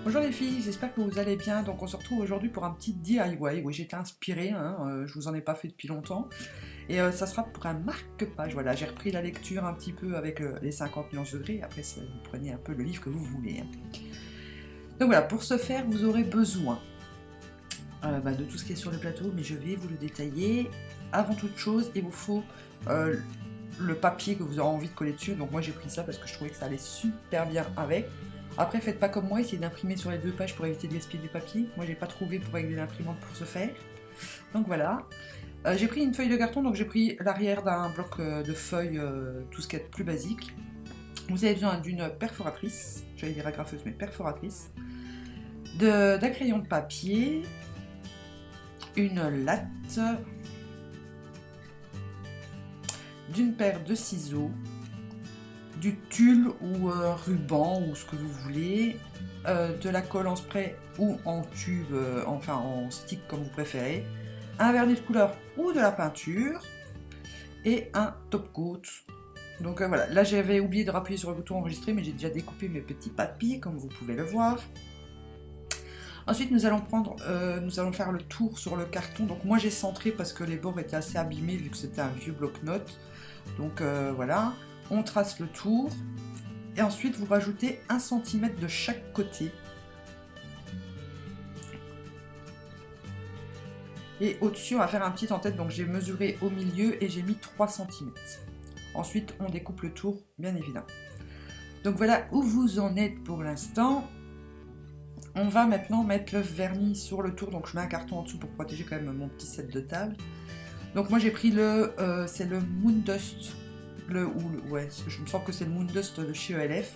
Bonjour les filles, j'espère que vous allez bien. Donc on se retrouve aujourd'hui pour un petit DIY. Oui, j'étais inspirée, je vous en ai pas fait depuis longtemps. Et ça sera pour un marque-page. Voilà, j'ai repris la lecture un petit peu avec les 50 nuances degrés. Après, vous prenez un peu le livre que vous voulez. Donc voilà, pour ce faire, vous aurez besoin de tout ce qui est sur le plateau, mais je vais vous le détailler. Avant toute chose, il vous faut le papier que vous aurez envie de coller dessus. Donc moi j'ai pris ça parce que je trouvais que ça allait super bien avec. Après, faites pas comme moi, essayez d'imprimer sur les deux pages pour éviter de gaspiller du papier. Moi, j'ai pas trouvé pour avec des imprimantes pour ce faire. Donc voilà. J'ai pris une feuille de carton, donc j'ai pris l'arrière d'un bloc de feuilles, tout ce qui est plus basique. Vous avez besoin d'une perforatrice, j'allais dire agrafeuse, mais perforatrice, d'un crayon de papier, une latte, d'une paire de ciseaux, du tulle ou ruban ou ce que vous voulez, de la colle en spray ou en tube, enfin en stick comme vous préférez, un vernis de couleur ou de la peinture et un top coat. Donc voilà, là j'avais oublié de rappuyer sur le bouton enregistrer, mais j'ai déjà découpé mes petits papiers comme vous pouvez le voir. Ensuite nous allons faire le tour sur le carton. Donc moi j'ai centré parce que les bords étaient assez abîmés vu que c'était un vieux bloc-notes. Donc voilà. On trace le tour et ensuite vous rajoutez 1 cm de chaque côté. Et au-dessus on va faire un petit en-tête, donc j'ai mesuré au milieu et j'ai mis 3 cm. Ensuite on découpe le tour bien évidemment. Donc voilà où vous en êtes pour l'instant. On va maintenant mettre le vernis sur le tour, donc je mets un carton en dessous pour protéger quand même mon petit set de table. Donc moi j'ai pris c'est le Moondust. Je me sens que c'est le Moondust de chez ELF.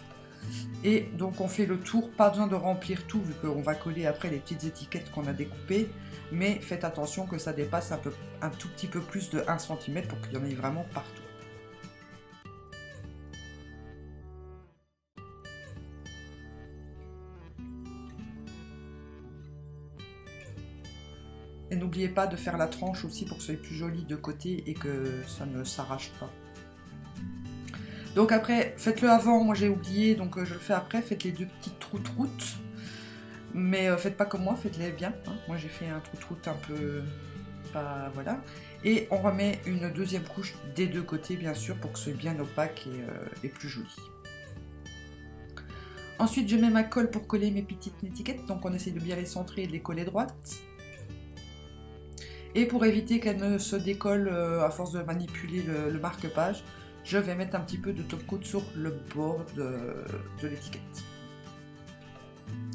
Et donc on fait le tour, pas besoin de remplir tout vu qu'on va coller après les petites étiquettes qu'on a découpées, mais faites attention que ça dépasse un tout petit peu plus de 1 cm pour qu'il y en ait vraiment partout. Et n'oubliez pas de faire la tranche aussi pour que ce soit plus joli de côté et que ça ne s'arrache pas. Donc après, faites-le avant, moi j'ai oublié, donc je le fais après, faites les deux petites troutes. Mais faites pas comme moi, faites-les bien. Moi j'ai fait un troute un peu... voilà. Et on remet une deuxième couche des deux côtés, bien sûr, pour que ce soit bien opaque et plus joli. Ensuite, je mets ma colle pour coller mes petites étiquettes, donc on essaie de bien les centrer et de les coller droites. Et pour éviter qu'elles ne se décollent à force de manipuler le marque-page, je vais mettre un petit peu de top coat sur le bord de l'étiquette.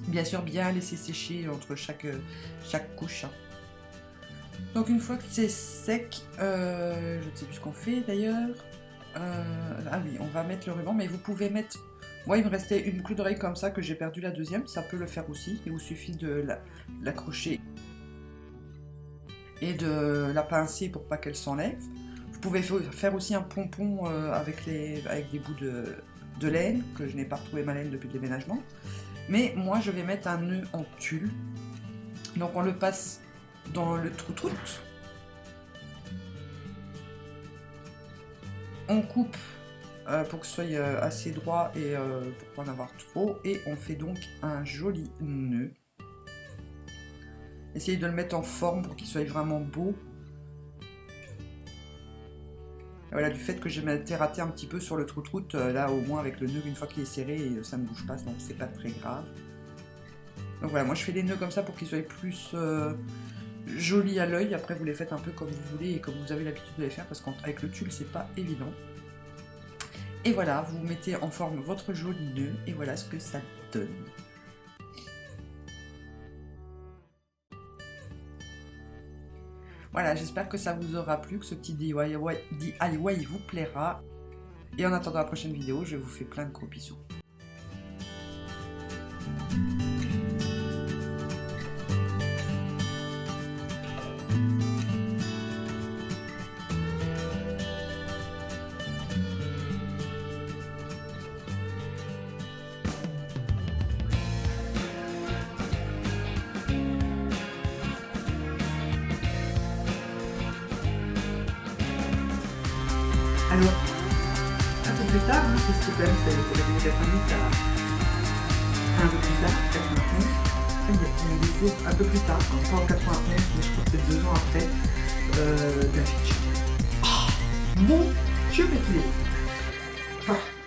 Bien sûr, bien laisser sécher entre chaque couche. Donc une fois que c'est sec, je ne sais plus ce qu'on fait d'ailleurs. Ah oui, on va mettre le ruban, mais vous pouvez mettre... Moi, il me restait une boucle d'oreille comme ça que j'ai perdu la deuxième, ça peut le faire aussi. Il vous suffit de l'accrocher et de la pincer pour pas qu'elle s'enlève. Vous pouvez faire aussi un pompon avec des bouts de laine, que je n'ai pas retrouvé ma laine depuis le déménagement. Mais moi je vais mettre un nœud en tulle. Donc on le passe dans le trou-troute. On coupe pour que ce soit assez droit et pour pas en avoir trop. Et on fait donc un joli nœud. Essayez de le mettre en forme pour qu'il soit vraiment beau. Voilà, du fait que j'ai raté un petit peu sur le trou-troute, là au moins avec le nœud, une fois qu'il est serré, ça ne bouge pas, donc c'est pas très grave. Donc voilà, moi je fais des nœuds comme ça pour qu'ils soient plus jolis à l'œil. Après vous les faites un peu comme vous voulez et comme vous avez l'habitude de les faire, parce qu'avec le tulle c'est pas évident. Et voilà, vous mettez en forme votre joli nœud, et voilà ce que ça donne. Voilà, j'espère que ça vous aura plu, que ce petit DIY vous plaira. Et en attendant la prochaine vidéo, je vous fais plein de gros bisous. Alors, un peu plus tard, parce que quand même, c'est pour les familles, ça un peu plus tard, un peu plus tard, hein, pas en 91, mais je crois que c'est 2 ans après, Da Vinci. Oh, mon Dieu, mais il est beau. Ah.